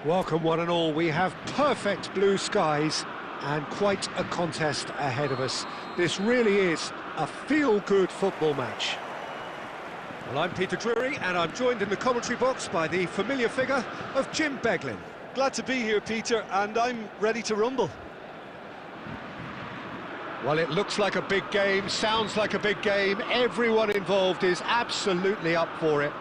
Welcome one and all, we have perfect blue skies and quite a contest ahead of us. This really is a feel-good football match. Well, I'm Peter Drury and I'm joined in the commentary box by the familiar figure of Jim Beglin. Glad to be here, Peter, and I'm ready to rumble. Well, it looks like a big game, sounds like a big game, everyone involved is absolutely up for it.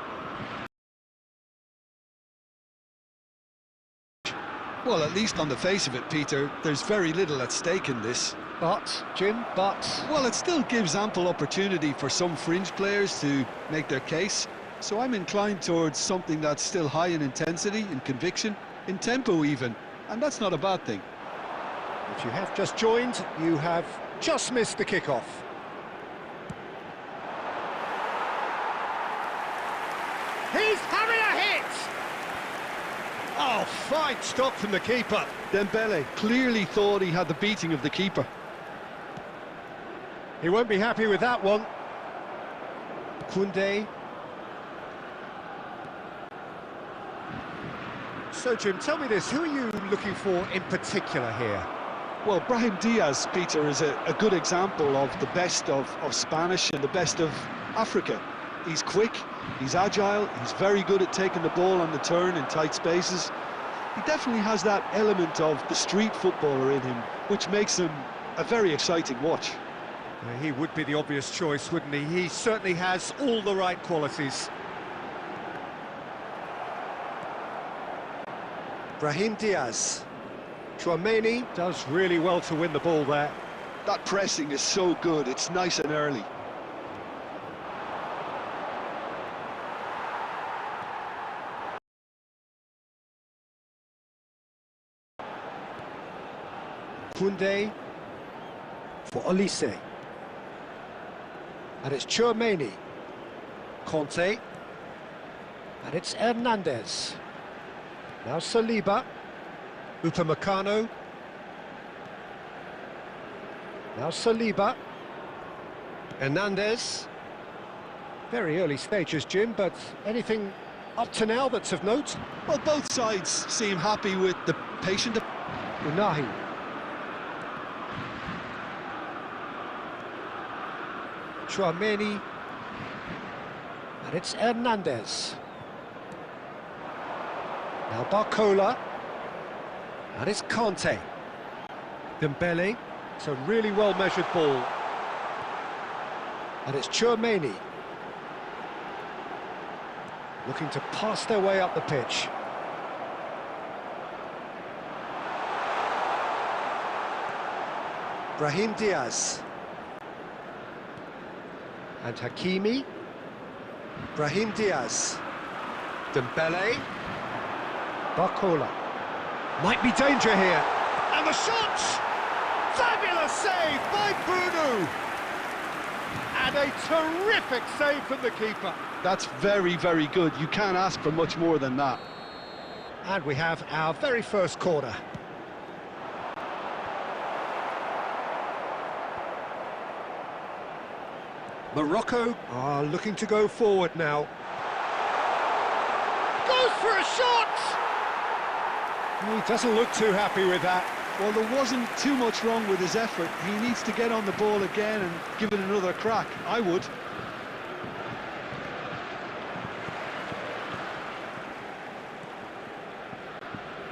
Well, at least on the face of it, Peter, there's very little at stake in this. But, Jim, Well, it still gives ample opportunity for some fringe players to make their case. So I'm inclined towards something that's still high in intensity, in conviction, in tempo even. And that's not a bad thing. If you have just joined, you have just missed the kickoff. He's having a hit! Oh, fine stop from the keeper. Dembele clearly thought he had the beating of the keeper. He won't be happy with that one. Koundé. So, Jim, tell me this, who are you looking for in particular here? Well, Brahim Diaz, Peter, is a good example of the best of Spanish and the best of Africa. He's quick, he's agile, he's very good at taking the ball on the turn in tight spaces. He definitely has that element of the street footballer in him, which makes him a very exciting watch. He would be the obvious choice, wouldn't he? He certainly has all the right qualities. Brahim Diaz. Chouameni does really well to win the ball there. That pressing is so good, it's nice and early. Koundé for Olise. And it's Chouameni. Conte. And it's Hernandez. Now Saliba. Upamecano. Now Saliba. Hernandez. Very early stages, Jim, but anything up to now that's of note? Well, both sides seem happy with the patient... Unahi. Chouameni. And it's Hernandez. Now Barcola. And it's Conte. Dembele. It's a really well-measured ball. And it's Chouameni. Looking to pass their way up the pitch. Brahim Diaz. And Hakimi. Brahim Diaz. Dembele. Barcola. Might be danger here. And the shot! Fabulous save by Bruno! And a terrific save from the keeper. That's very, very good. You can't ask for much more than that. And we have our very first corner. Morocco are looking to go forward now. Goes for a shot! He doesn't look too happy with that. Well, there wasn't too much wrong with his effort. He needs to get on the ball again and give it another crack. I would.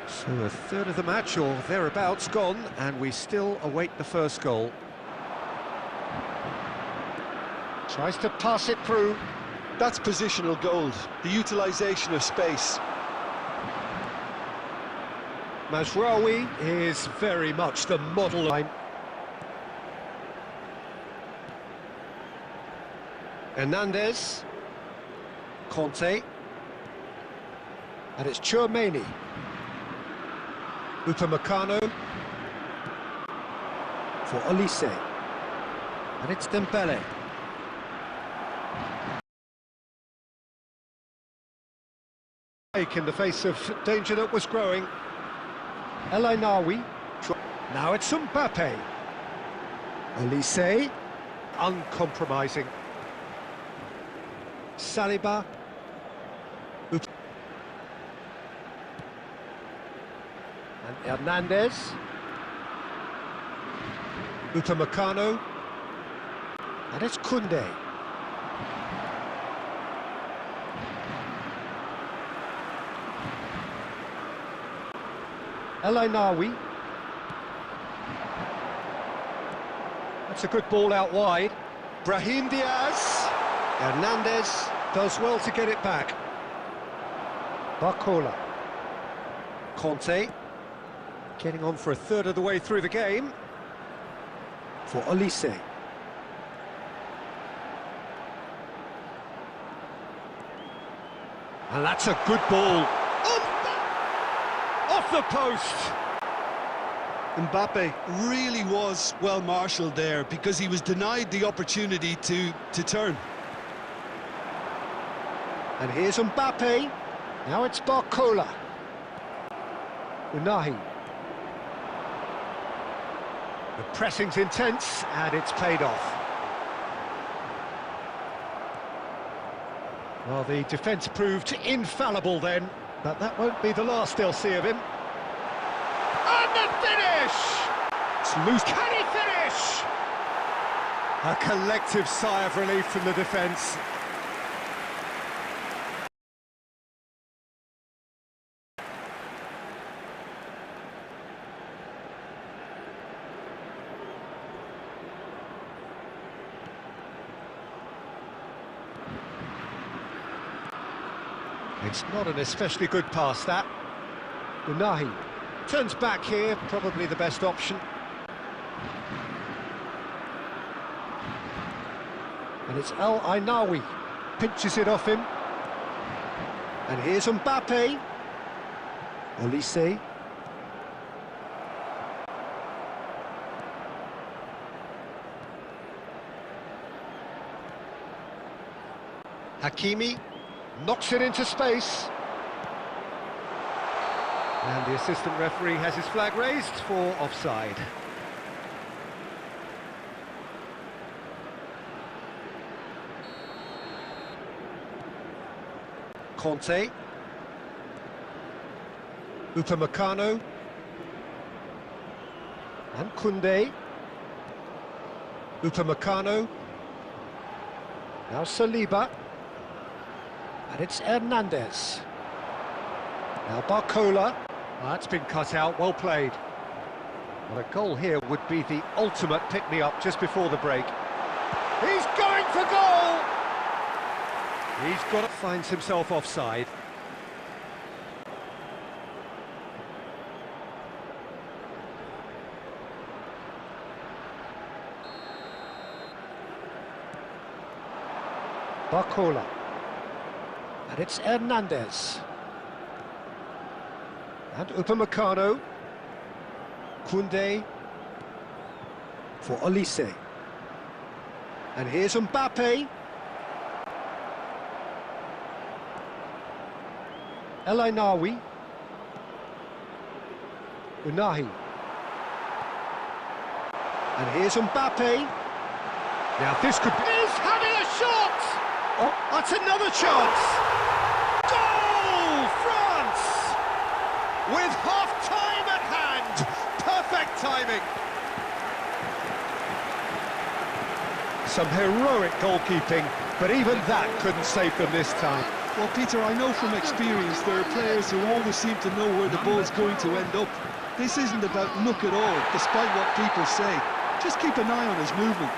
So a third of the match, or thereabouts, gone, and we still await the first goal. Tries to pass it through. That's positional gold, the utilisation of space. Mazraoui is very much the model line. Hernandez. Conte. And it's Chouameni. Upamecano. For Olise. And it's Dembele. In the face of danger that was growing. El Ainaoui. Now it's Mbappe. Olise. Uncompromising. Saliba. And Hernandez. Upamecano. And it's Koundé. El Ainaoui. That's a good ball out wide. Brahim Diaz. Hernandez does well to get it back. Barcola. Conte. Getting on for a third of the way through the game. For Olise. And that's a good ball. Off the post! Mbappe really was well marshalled there because he was denied the opportunity to turn. And here's Mbappe. Now it's Barcola. Unahi. The pressing's intense and it's paid off. Well, the defence proved infallible then, but that won't be the last they'll see of him. And the finish! It's loose. Can he finish? A collective sigh of relief from the defence. It's not an especially good pass, that. Unahi turns back here, probably the best option. And it's El Ainaoui, pinches it off him. And here's Mbappe. Olise. Hakimi. Knocks it into space. And the assistant referee has his flag raised for offside. Conte. Upamecano. And Koundé. Upamecano. Now Saliba. And it's Hernandez. Now Barcola. That's been cut out, well played. Well, a goal here would be the ultimate pick-me-up just before the break. He's going for goal! He's got to find himself offside. Barcola. And it's Hernandez. And Upamecano. Koundé for Olise. And here's Mbappe. El Ainaoui. Unahi. And here's Mbappe. Now this could be... He's having a shot! Oh, that's another chance! Goal, France! With half-time at hand! Perfect timing! Some heroic goalkeeping, but even that couldn't save them this time. Well, Peter, I know from experience there are players who always seem to know where the ball's going to end up. This isn't about luck at all, despite what people say. Just keep an eye on his movement.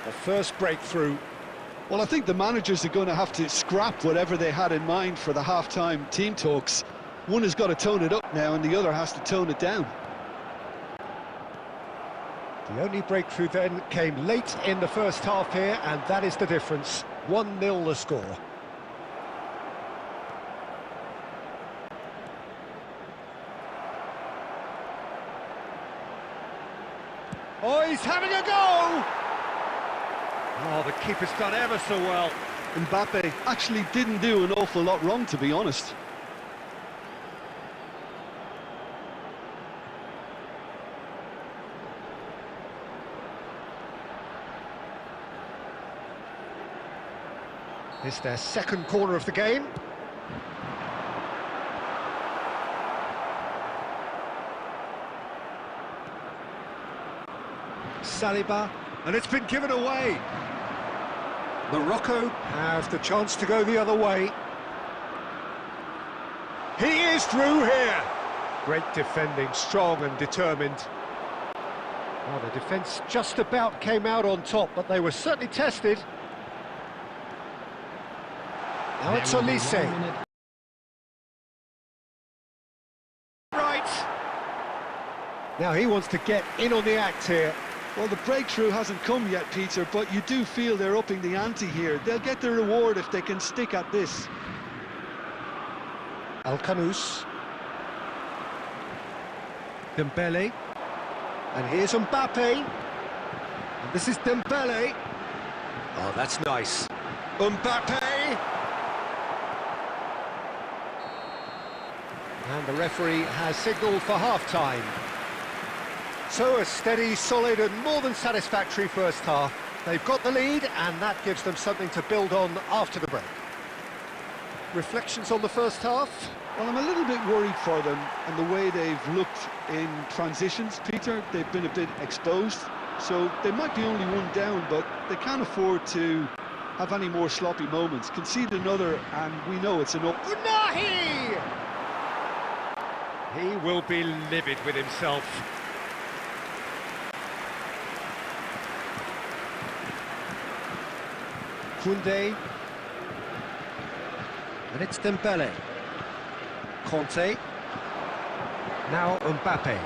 The first breakthrough. Well, I think the managers are going to have to scrap whatever they had in mind for the half-time team talks. One has got to tone it up now, and the other has to tone it down. The only breakthrough then came late in the first half here, and that is the difference. 1-0 the score. Oh, he's having a go! Oh, the keeper's done ever so well. Mbappe actually didn't do an awful lot wrong, to be honest. It's their second corner of the game. Saliba, and it's been given away. Morocco have the chance to go the other way. He is through here. Great defending, strong and determined. Well, the defence just about came out on top, but they were certainly tested. Now it's Olise. Right. Now he wants to get in on the act here. Well, the breakthrough hasn't come yet, Peter, but you do feel they're upping the ante here. They'll get the reward if they can stick at this. Alcanus. Dembele. And here's Mbappe. And this is Dembele. Oh, that's nice. Mbappe. And the referee has signalled for half-time. So a steady, solid and more than satisfactory first half. They've got the lead and that gives them something to build on after the break. Reflections on the first half? Well, I'm a little bit worried for them and the way they've looked in transitions, Peter. They've been a bit exposed, so they might be only one down, but they can't afford to have any more sloppy moments. Concede another and we know it's enough. Unahi! He will be livid with himself. Koundé. And it's Dembele. Conte. Now Mbappe.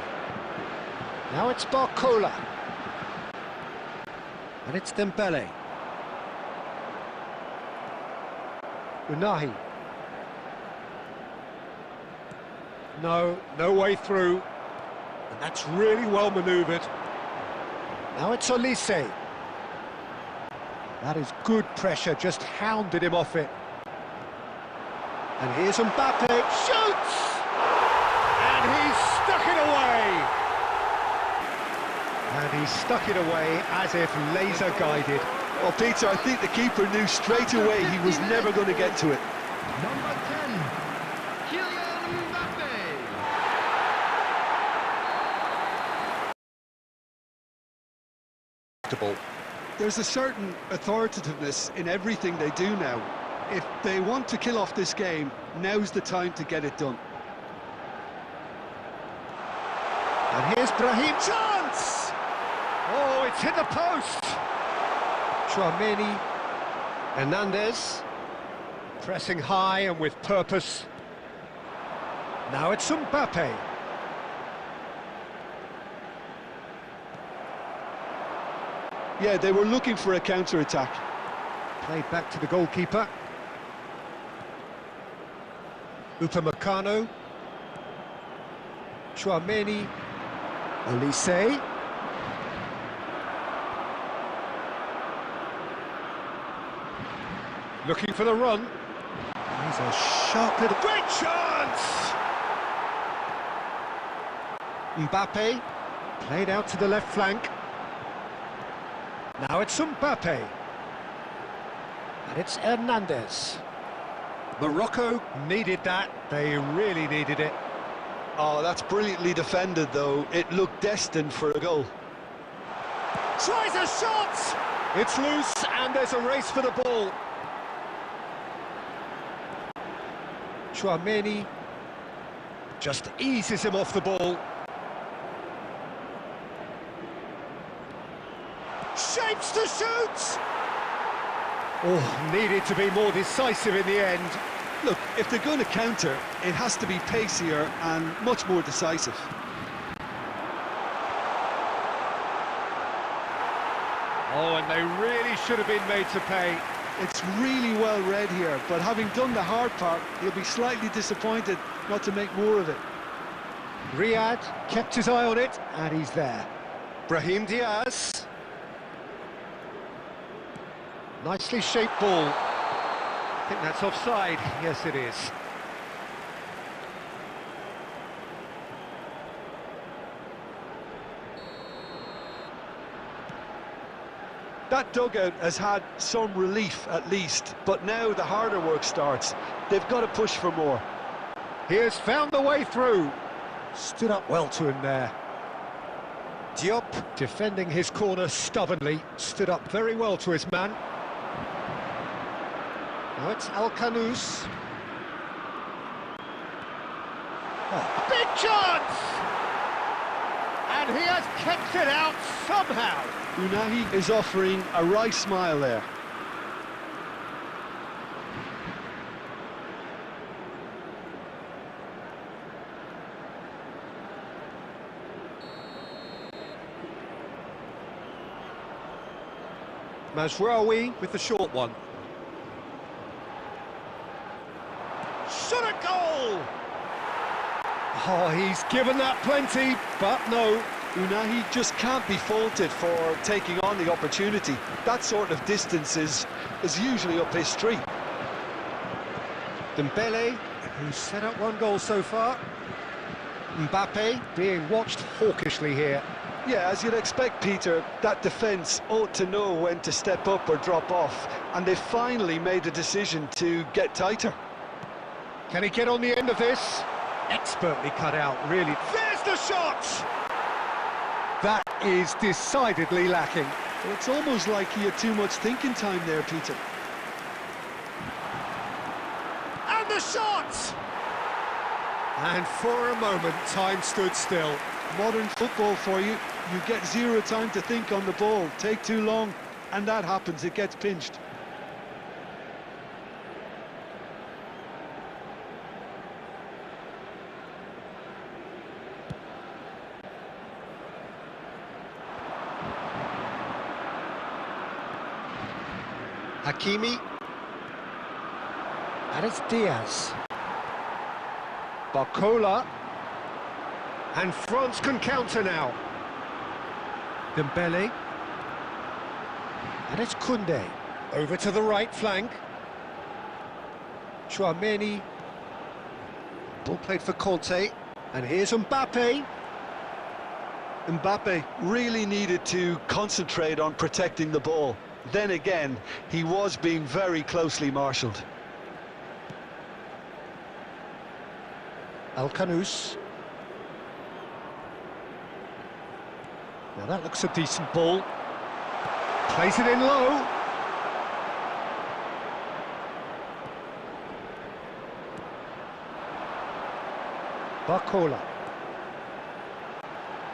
Now it's Barcola. And it's Dembele. Unahi. No way through. And that's really well manoeuvred. Now it's Olise. That is good pressure, just hounded him off it. And here's Mbappe, shoots! And he's stuck it away! And he stuck it away as if laser guided. Well, Peter, I think the keeper knew straight away he was never going to get to it. Number 10, Kylian Mbappe. There's a certain authoritativeness in everything they do now. If they want to kill off this game, now's the time to get it done. And here's Brahim, chance! Oh, it's hit the post! Tchouaméni, Hernandez, pressing high and with purpose. Now it's Mbappe. Yeah, they were looking for a counter-attack. Played back to the goalkeeper. Upamecano. Chouameni. Olise. Looking for the run. He's a sharp little... Great chance! Mbappe. Played out to the left flank. Now it's Mbappe. And it's Hernandez. Morocco needed that. They really needed it. Oh, that's brilliantly defended, though. It looked destined for a goal. Tries a shot! It's loose, and there's a race for the ball. Chouameni just eases him off the ball. Shapes to shoot! Oh, needed to be more decisive in the end. Look, if they're going to counter, it has to be pacier and much more decisive. Oh, and they really should have been made to pay. It's really well read here, but having done the hard part, he'll be slightly disappointed not to make more of it. Riyad kept his eye on it, and he's there. Brahim Diaz. Nicely shaped ball. I think that's offside. Yes, it is. That dugout has had some relief at least, but now the harder work starts. They've got to push for more. He has found the way through. Stood up well to him there. Diop, defending his corner stubbornly, stood up very well to his man. Now it's Alcanus. Oh, big chance! And he has kept it out somehow. Unahi is offering a wry smile there. Mazraoui with the short one. Shot a goal! Oh, he's given that plenty, but no. Unahi just can't be faulted for taking on the opportunity. That sort of distance is usually up his street. Dembele, who's set up one goal so far. Mbappe being watched hawkishly here. Yeah, as you'd expect, Peter, that defence ought to know when to step up or drop off, and they finally made a decision to get tighter. Can he get on the end of this? Expertly cut out, really. There's the shot! That is decidedly lacking. Well, it's almost like he had too much thinking time there, Peter. And the shot! And for a moment, time stood still. Modern football for you. You get zero time to think on the ball. Take too long, and that happens. It gets pinched. Hakimi. And it's Diaz. Barcola. And France can counter now. Dembele. And it's Koundé. Over to the right flank. Chouameni. Ball played for Conte. And here's Mbappe. Mbappe really needed to concentrate on protecting the ball. Then again, he was being very closely marshalled. Alcanus. Now that looks a decent ball. Plays it in low. Barcola.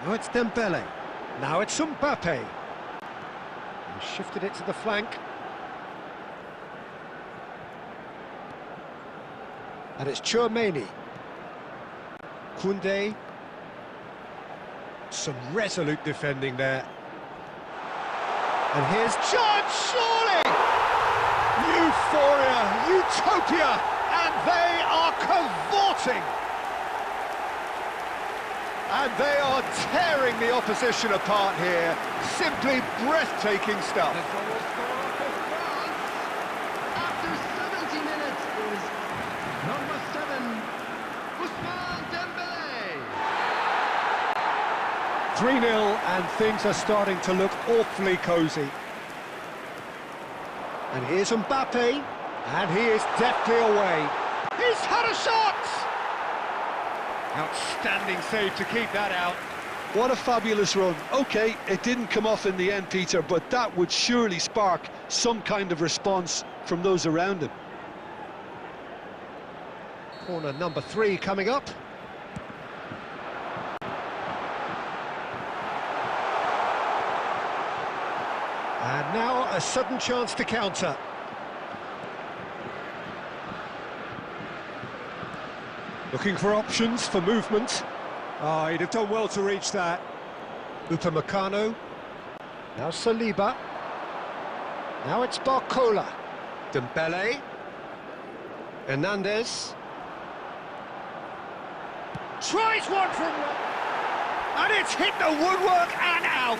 Now it's Dembele. Now it's Mbappe. He shifted it to the flank. And it's Chouameni. Koundé. Some resolute defending there. And here's chance, surely! Euphoria, utopia, and they are cavorting! And they are tearing the opposition apart here. Simply breathtaking stuff. The goal scorer for France after 70 minutes is number 7, Ousmane Dembélé. 3-0, and things are starting to look awfully cosy. And here's Mbappe, and he is deftly away. He's had a shot! Outstanding save to keep that out. What a fabulous run. OK, it didn't come off in the end, Peter, but that would surely spark some kind of response from those around him. Corner number 3 coming up. And now a sudden chance to counter. Looking for options for movement. Oh, he'd have done well to reach that. Upamecano. Now Saliba. Now it's Barcola. Dembele. Hernandez. Tries one from... and it's hit the woodwork and out.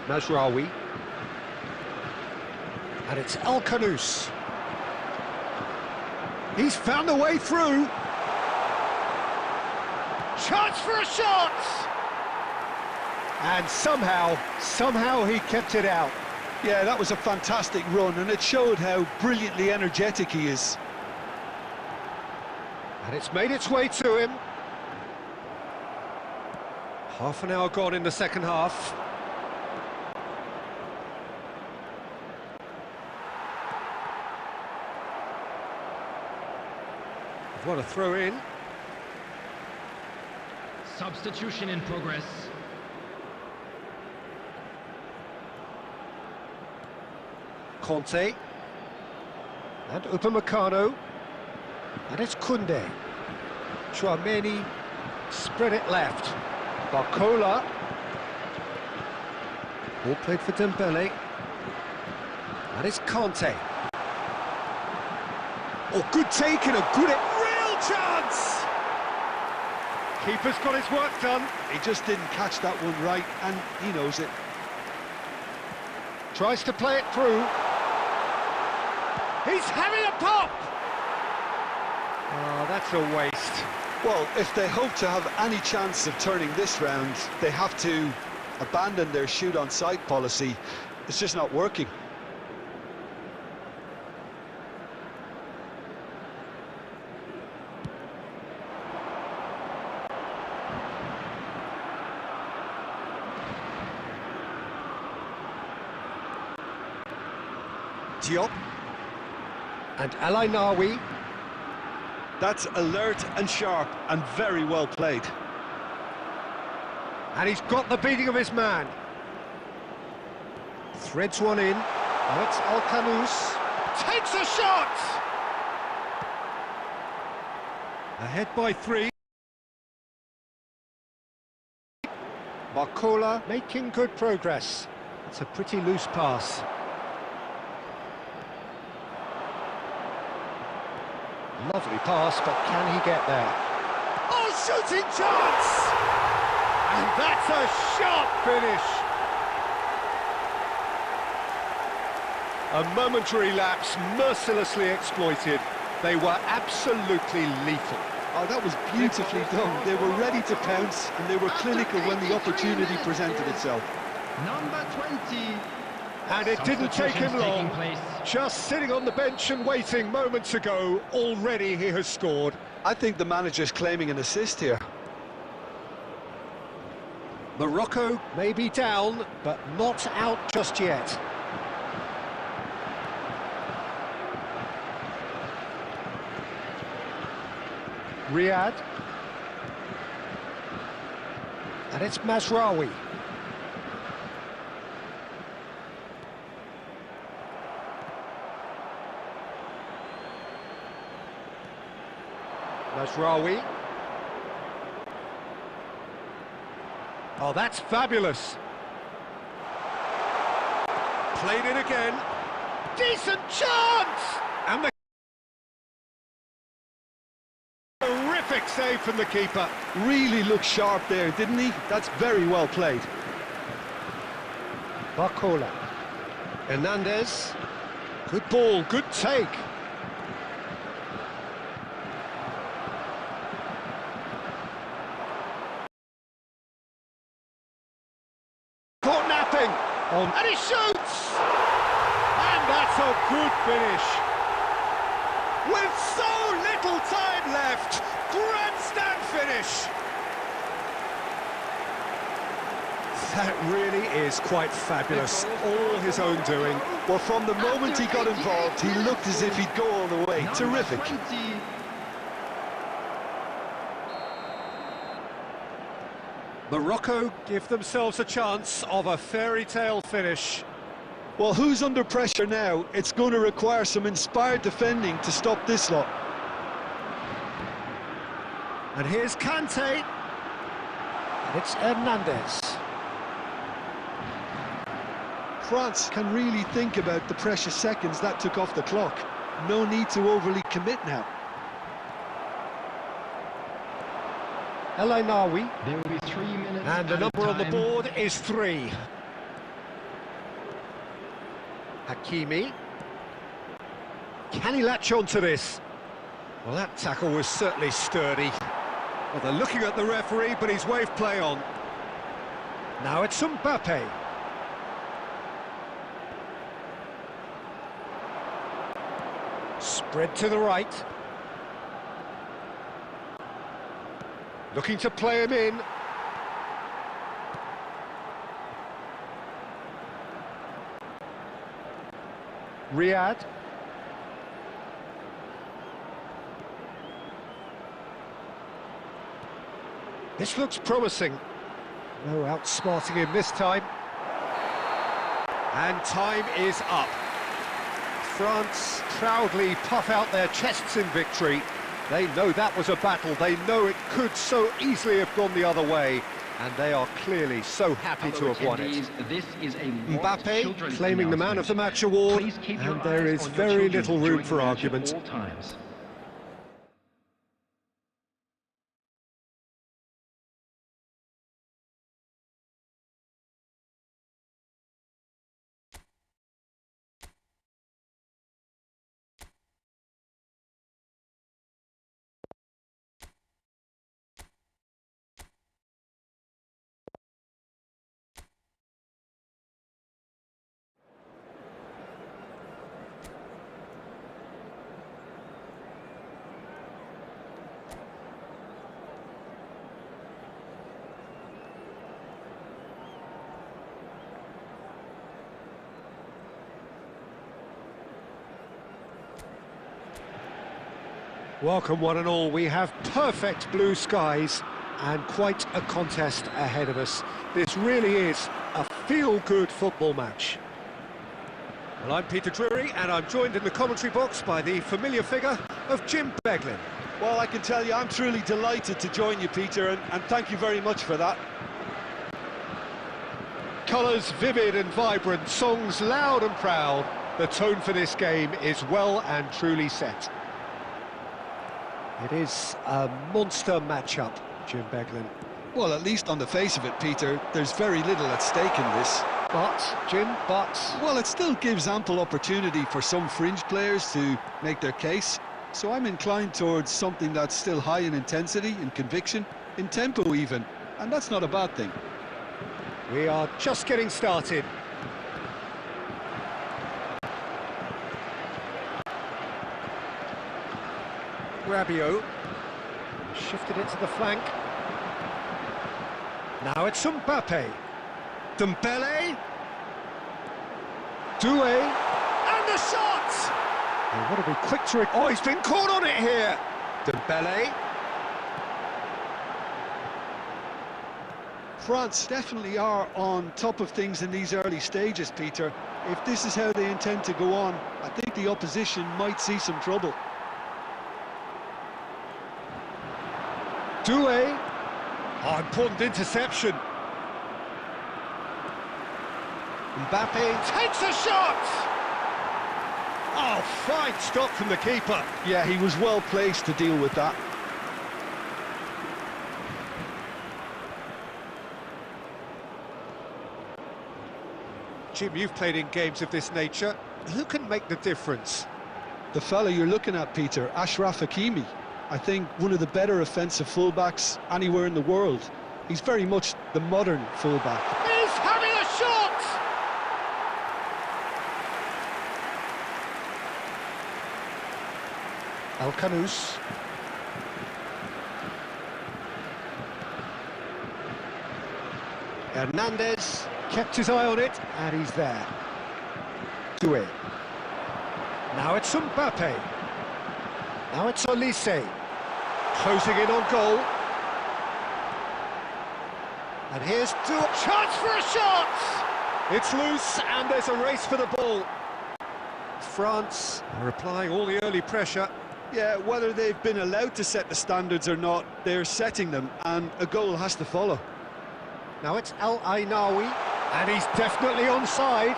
Mazraoui. And it's El Khanous. He's found a way through. Chance for a shot! And somehow he kept it out. Yeah, that was a fantastic run, and it showed how brilliantly energetic he is. And it's made its way to him. Half an hour gone in the second half. What a throw in. Substitution in progress. Conte. And Upamecano. And it's Koundé. Chouameni spread it left. Barcola. Ball played for Dembele. And it's Conte. Oh, good take and a good... real chance! Keeper's got his work done. He just didn't catch that one right, and he knows it. Tries to play it through. He's having a pop! Oh, that's a waste. Well, if they hope to have any chance of turning this round, they have to abandon their shoot-on-sight policy. It's just not working. Diop. And El Ainaoui. That's alert and sharp and very well played. And he's got the beating of his man. Threads one in. Now it's El Khanous. Takes a shot! Ahead by 3. Barcola making good progress. It's a pretty loose pass. Lovely pass, but can he get there? Oh, shooting chance! And that's a sharp finish. A momentary lapse, mercilessly exploited. They were absolutely lethal. Oh, that was beautifully done. They were ready to pounce, and they were clinical when the opportunity presented itself. Number 20. And it didn't take him long. Place. Just sitting on the bench and waiting moments ago, already he has scored. I think the manager's claiming an assist here. Morocco may be down, but not out just yet. Riyad. And it's Mazraoui. Mazraoui. Oh, that's fabulous. Played in again. Decent chance! And the terrific save from the keeper. Really looked sharp there, didn't he? That's very well played. Barcola. Hernandez. Good ball, good take. Caught napping. And he shoots! And that's a good finish. With so little time left, grandstand finish. That really is quite fabulous, all his own doing. Well, from the moment he got involved, he looked as if he'd go all the way. Terrific. 20. Morocco give themselves a chance of a fairy tale finish. Well, who's under pressure now? It's going to require some inspired defending to stop this lot. And here's Kante. And it's Hernandez. France can really think about the precious seconds that took off the clock. No need to overly commit now. El Ainaoui. There will be 3 minutes. And the added number on the time. board is 3. Hakimi. Can he latch on to this? Well, that tackle was certainly sturdy. Well, they're looking at the referee, but he's waved play on. Now it's Mbappe. Spread to the right. Looking to play him in. Riyad. This looks promising. No outsmarting him this time. And time is up. France proudly puff out their chests in victory. They know that was a battle. They know it could so easily have gone the other way. And they are clearly so happy to have won it. This is a Mbappe claiming the Man of the Match award. And there is very little room for argument. Welcome one and all, we have perfect blue skies and quite a contest ahead of us. This really is a feel-good football match. Well, I'm Peter Drury and I'm joined in the commentary box by the familiar figure of Jim Beglin. Well, I can tell you I'm truly delighted to join you, Peter, and thank you very much for that. Colours vivid and vibrant, songs loud and proud. The tone for this game is well and truly set. It is a monster matchup, Jim Beglin. Well, at least on the face of it, Peter, there's very little at stake in this. But, Well, it still gives ample opportunity for some fringe players to make their case. So I'm inclined towards something that's still high in intensity, in conviction, in tempo even. And that's not a bad thing. we are just getting started. Rabiot shifted it to the flank. Now it's Mbappe. Dembele. Doué. And the shot! They want to be quick to... Oh, he's been caught on it here. Dembele. France definitely are on top of things in these early stages, Peter. If this is how they intend to go on, I think the opposition might see some trouble. Doué. Oh, important interception. Mbappe takes a shot! Oh, fine stop from the keeper. Yeah, he was well placed to deal with that. Jim, you've played in games of this nature. Who can make the difference? The fella you're looking at, Peter, Achraf Hakimi. I think one of the better offensive fullbacks anywhere in the world. He's very much the modern fullback. He's having a shot! Al-Kanous. Hernandez kept his eye on it, and he's there. Doué. Now it's Mbappe. Now it's Olise. Closing in on goal. And here's Doué. Chance for a shot! It's loose, and there's a race for the ball. France are applying all the early pressure. Yeah, whether they've been allowed to set the standards or not, they're setting them, and a goal has to follow. Now it's El Ainaoui, and he's definitely onside.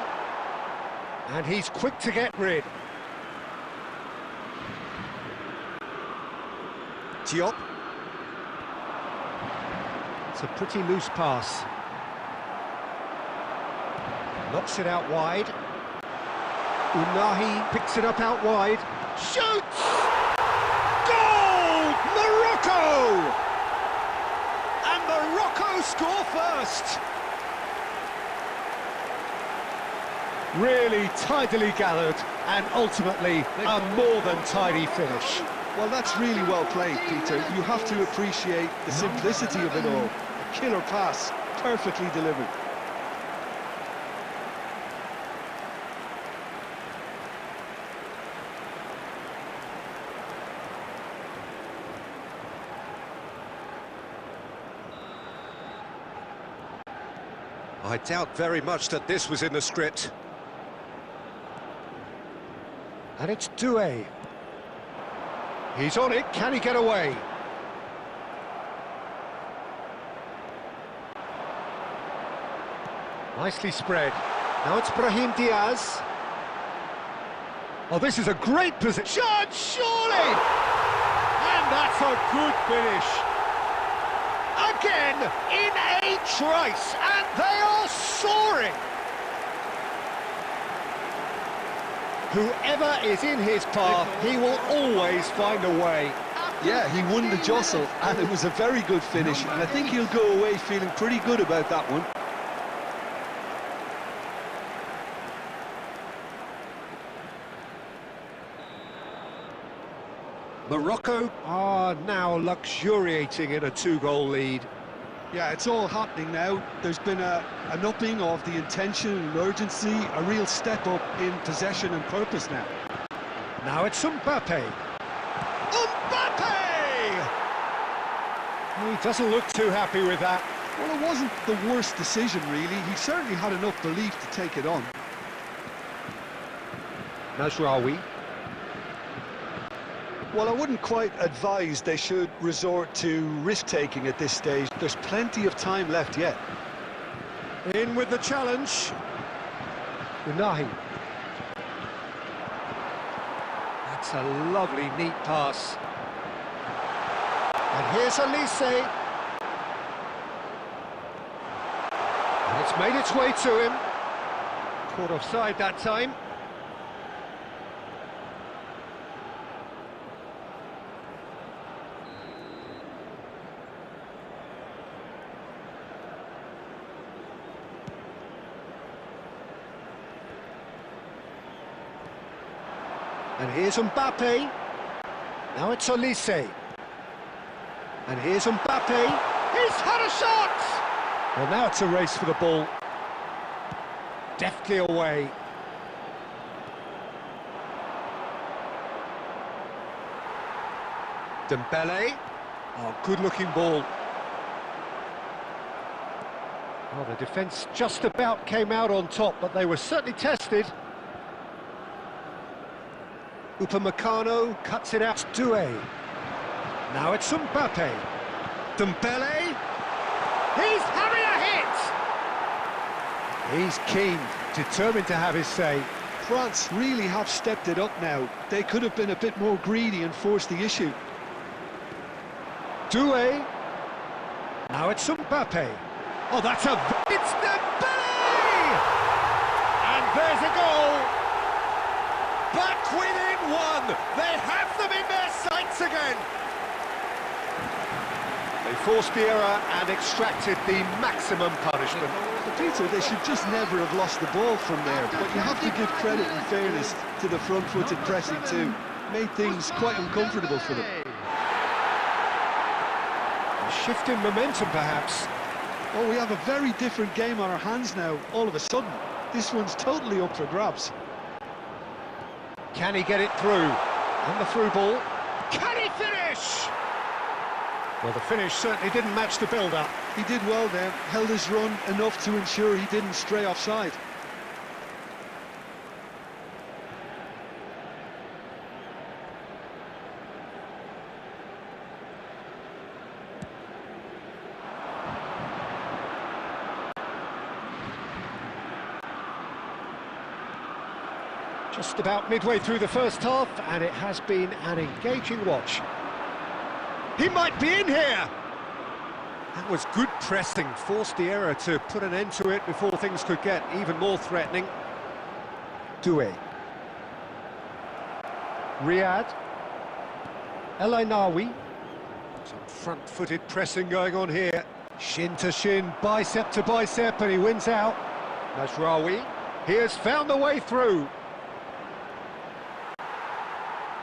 And he's quick to get rid. Diop. It's a pretty loose pass. Knocks it out wide. Unahi picks it up out wide. Shoots! Goal! Morocco! And Morocco score first. Really tidily gathered, and ultimately a more than tidy finish. Well, that's really well played, Peter. You have to appreciate the simplicity of it all. A killer pass, perfectly delivered. I doubt very much that this was in the script. And it's Doué. He's on it, can he get away? Nicely spread. Now it's Brahim Diaz. Oh, this is a great position. Shot, surely! And that's a good finish. Again, in a trice, and they are soaring. Whoever is in his path, he will always find a way. Yeah, he won the jostle, and it was a very good finish, and I think he'll go away feeling pretty good about that one. Morocco are now luxuriating in a two-goal lead. Yeah, it's all happening now. There's been an upping of the intention and urgency, a real step up in possession and purpose now. Now it's Mbappe. Mbappe! He doesn't look too happy with that. Well, it wasn't the worst decision, really. He certainly had enough belief to take it on. Mazraoui. Well, I wouldn't quite advise they should resort to risk-taking at this stage. There's plenty of time left yet. In with the challenge. Unahi. That's a lovely, neat pass. And here's Olise. And it's made its way to him. Caught offside that time. And here's Mbappe. Now it's Olise. And here's Mbappe. He's had a shot! Well, now it's a race for the ball. Deftly away. Dembele. Oh, good-looking ball. Well, the defence just about came out on top, but they were certainly tested. Upamecano cuts it out. Doué. Now it's Mbappe. Dembele. He's having a hit! He's keen, determined to have his say. France really have stepped it up now. They could have been a bit more greedy and forced the issue. Doué. Now it's Mbappe. Oh, that's a... It's Dembele! And there's a goal! Back within one! They have them in their sights again! They forced the error and extracted the maximum punishment. Peter, they should just never have lost the ball from there, but you have to give credit and fairness to the front-footed pressing too. Made things quite uncomfortable for them. A shift in momentum, perhaps. Oh, we have a very different game on our hands now, all of a sudden. This one's totally up for grabs. Can he get it through? And the through ball. Can he finish? Well, the finish certainly didn't match the build-up. He did well there, held his run enough to ensure he didn't stray offside. Just about midway through the first half, and it has been an engaging watch. He might be in here! That was good pressing, forced the error to put an end to it before things could get even more threatening. Doué. Riyad. El Ainaoui. Some front-footed pressing going on here. Shin to shin, bicep to bicep, and he wins out. Mazraoui. He has found the way through.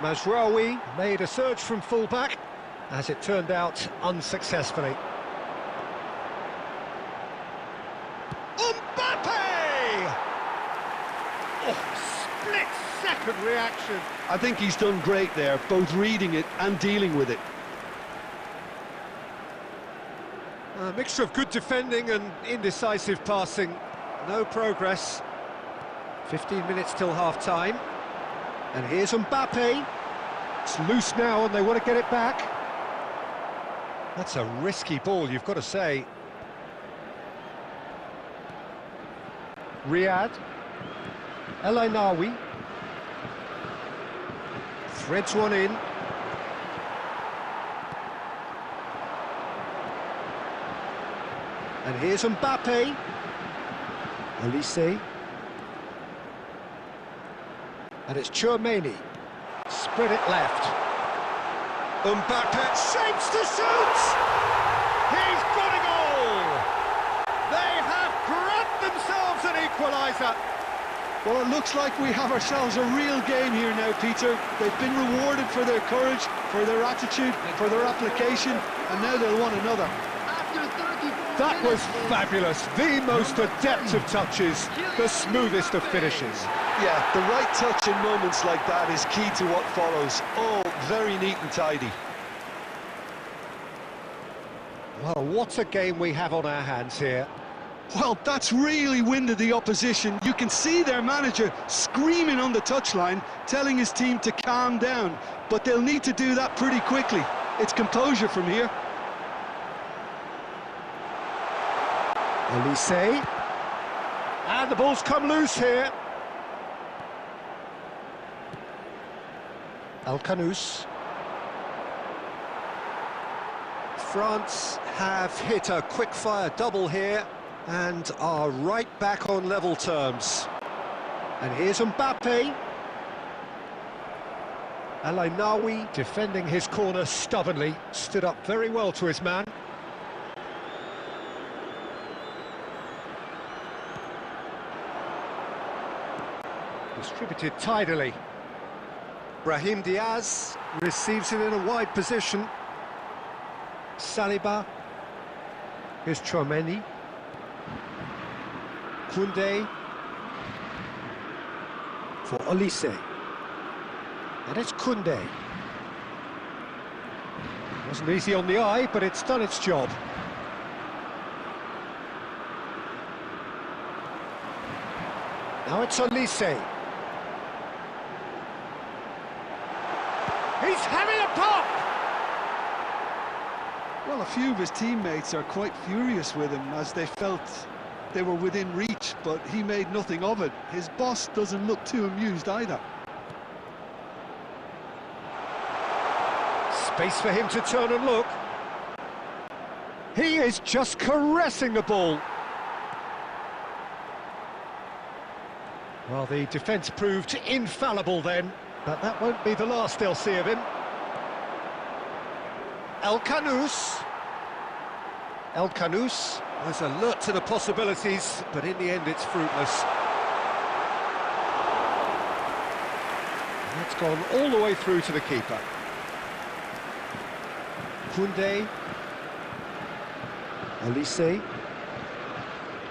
Mazraoui made a surge from full-back, as it turned out unsuccessfully. Mbappe! Oh, split-second reaction. I think he's done great there, both reading it and dealing with it. A mixture of good defending and indecisive passing. No progress. 15 minutes till half-time. And here's Mbappe. It's loose now and they want to get it back. That's a risky ball, you've got to say. Riyad. El Ainaoui. Threads one in. And here's Mbappe. Olise. And it's Tchouaméni. Spread it left. Mbappe shapes to shoot! He's got a goal! They have grabbed themselves an equaliser. Well, it looks like we have ourselves a real game here now, Peter. They've been rewarded for their courage, for their attitude, for their application, and now they'll want another. That was fabulous. The most adept of touches, the smoothest of finishes. Yeah, the right touch in moments like that is key to what follows. Oh, very neat and tidy. Well, what a game we have on our hands here. Well, that's really winded the opposition. You can see their manager screaming on the touchline, telling his team to calm down. But they'll need to do that pretty quickly. It's composure from here. Olise. And the ball's come loose here. Alcanous. France have hit a quick-fire double here and are right back on level terms. And here's Mbappe. El Ainaoui defending his corner stubbornly, stood up very well to his man. Distributed tidily. Brahim Diaz receives it in a wide position. Saliba. Here's Tchouaméni. Koundé. For Olise. And it's Koundé. Wasn't easy on the eye, but it's done its job. Now it's Olise. He's having a pop! Well, a few of his teammates are quite furious with him as they felt they were within reach, but he made nothing of it. His boss doesn't look too amused either. Space for him to turn and look. He is just caressing the ball. Well, the defence proved infallible then, but that won't be the last they'll see of him. El Kanous was alert to the possibilities, but in the end it's fruitless. And that's gone all the way through to the keeper. Koundé. Olise.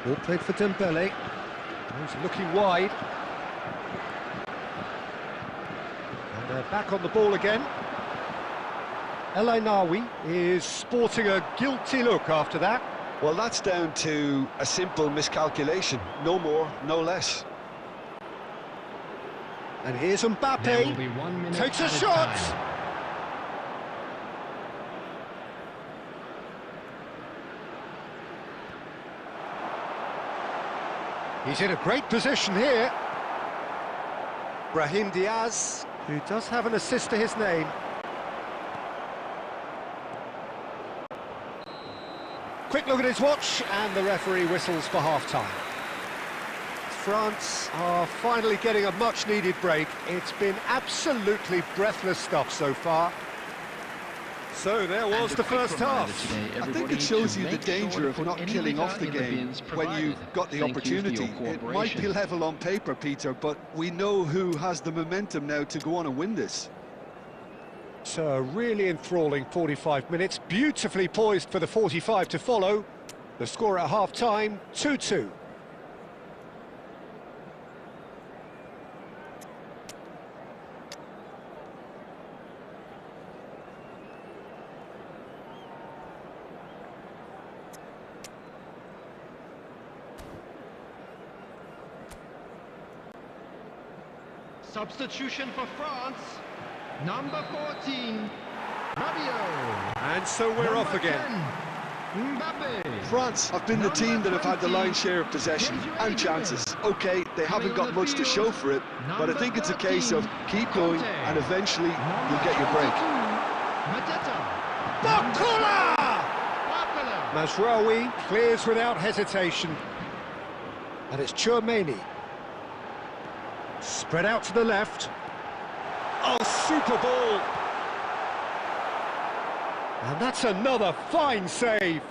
Ball played for Dembele. He's looking wide. And they're back on the ball again. El Ainaoui is sporting a guilty look after that. Well, that's down to a simple miscalculation. No more, no less. And here's There will Mbappe. be 1 minute Takes a added shot. time. He's in a great position here. Brahim Diaz, who does have an assist to his name. Quick look at his watch, and the referee whistles for half-time. France are finally getting a much-needed break. It's been absolutely breathless stuff so far. So there was the first half. I think it shows you the danger of not killing off the game when you've got the opportunity. It might be level on paper, Peter, but we know who has the momentum now to go on and win this. So a really enthralling 45 minutes, beautifully poised for the 45 to follow. The score at half-time, 2-2. Substitution for France. Number 14, Rabiot. And so we're off again. 10, Mbappe. France have been the team that have had the lion's share of possession and chances. Okay, they haven't got much to show for it, but I think it's a case of keep going and eventually you'll get your break. Bakula! Mazraoui clears without hesitation. And it's Chouameni. Spread out to the left. Oh, super ball! And that's another fine save.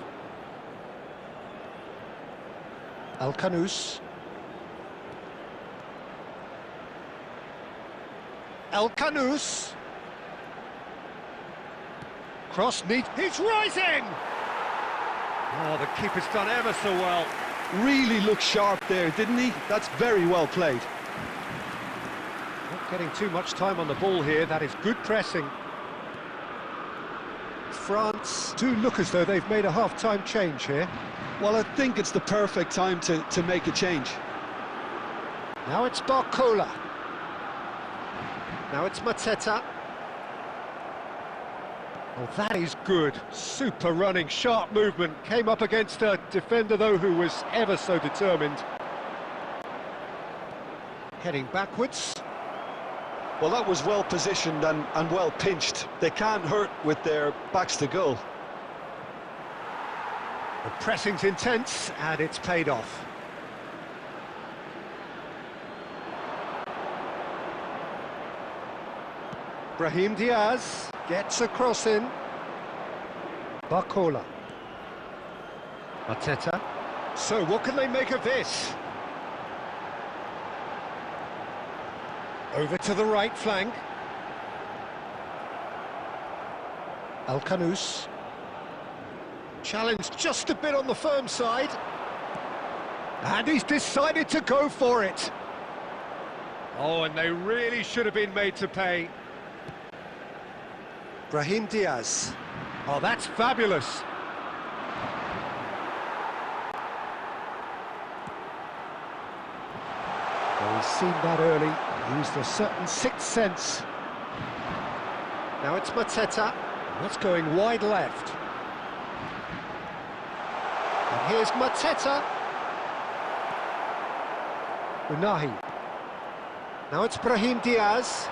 El Kanous. El Kanous. Cross neat. He's rising! Oh, the keeper's done ever so well. Really looked sharp there, didn't he? That's very well played. Not getting too much time on the ball here. That is good pressing. France do look as though they've made a half-time change here. Well, I think it's the perfect time to make a change. Now it's Barcola. Now it's Mateta. Oh, that is good. Super running, sharp movement. Came up against a defender, though, who was ever so determined. Heading backwards. Well, that was well positioned and well pinched. They can't hurt with their backs to goal. The pressing's intense, and it's paid off. Brahim Diaz gets a cross in. Barcola. Mateta. So what can they make of this? Over to the right flank. El Kanous. Challenged just a bit on the firm side. And he's decided to go for it. Oh, and they really should have been made to pay. Brahim Diaz. Oh, that's fabulous. Well, he's seen that early, used a certain sixth sense. Now it's Mateta, that's going wide left. And here's Mateta. Unahi. Now it's Brahim Diaz.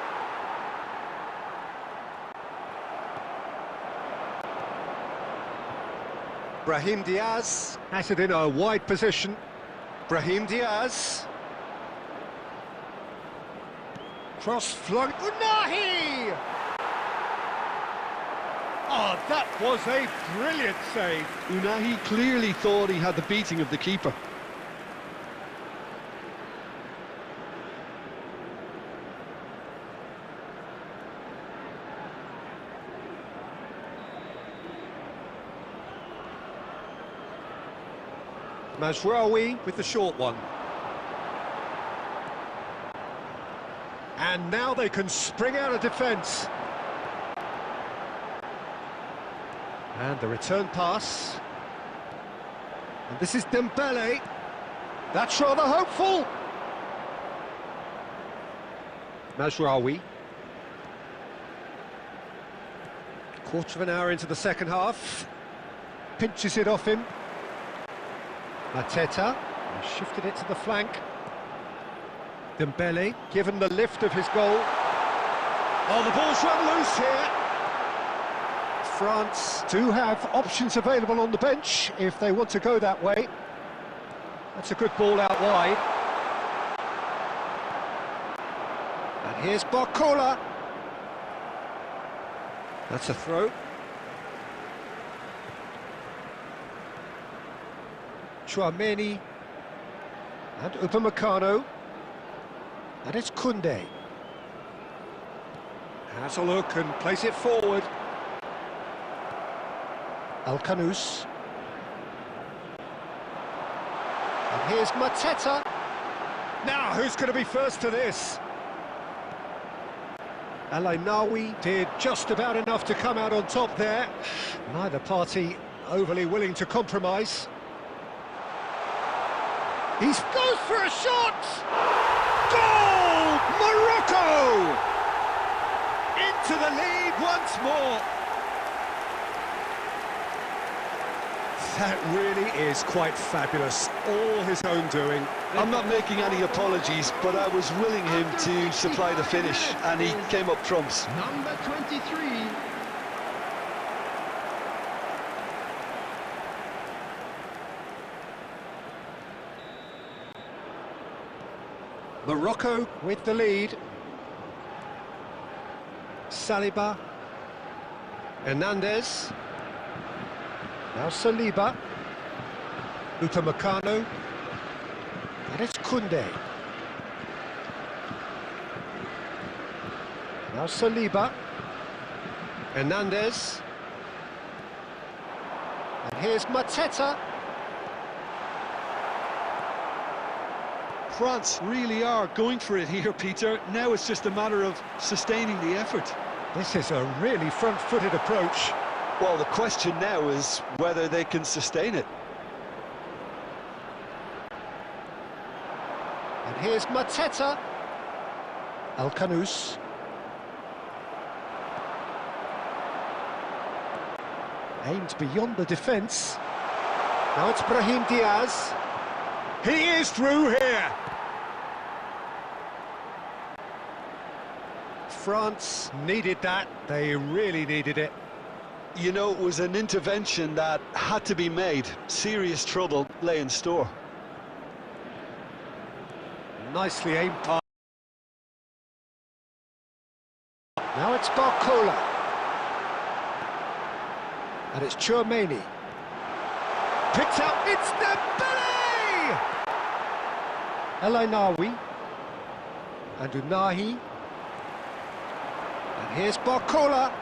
Brahim Diaz has it in a wide position. Brahim Diaz. Cross flung. Unahi! Oh, that was a brilliant save. Unahi clearly thought he had the beating of the keeper. Mazraoui with the short one. And now they can spring out of defence. And the return pass. And this is Dembele. That's rather hopeful. Mazraoui. Quarter of an hour into the second half. Pinches it off him. Mateta, he shifted it to the flank. Dembele, given the lift of his goal. Oh, the ball's run loose here. France do have options available on the bench if they want to go that way. That's a good ball out wide. And here's Barcola. That's a throw. Chouameni and Upamecano, and it's Koundé. Has a look and plays it forward. Al-Khanous. And here's Mateta. Now, who's going to be first to this? El Ainaoui did just about enough to come out on top there. Neither party overly willing to compromise. He goes for a shot! Goal! Morocco! Into the lead once more. That really is quite fabulous. All his own doing. I'm not making any apologies, but I was willing him to supply the finish, and he came up trumps. Number 23. Morocco with the lead. Saliba. Hernandez. Now Saliba. Upamecano. And it's Koundé. Now Saliba. Hernandez. And here's Mateta. France really are going for it here, Peter. Now it's just a matter of sustaining the effort. This is a really front-footed approach. Well, the question now is whether they can sustain it. And here's Mateta. Al-Khanous. Aimed beyond the defence. Now it's Brahim Diaz. He is through here. France needed that. They really needed it. You know, it was an intervention that had to be made. Serious trouble lay in store. Nicely aimed pass. Now it's Barcola. And it's Chouameni. Picks out, it's Dembele! El Ainaoui. And Unahi. And here's Barcola.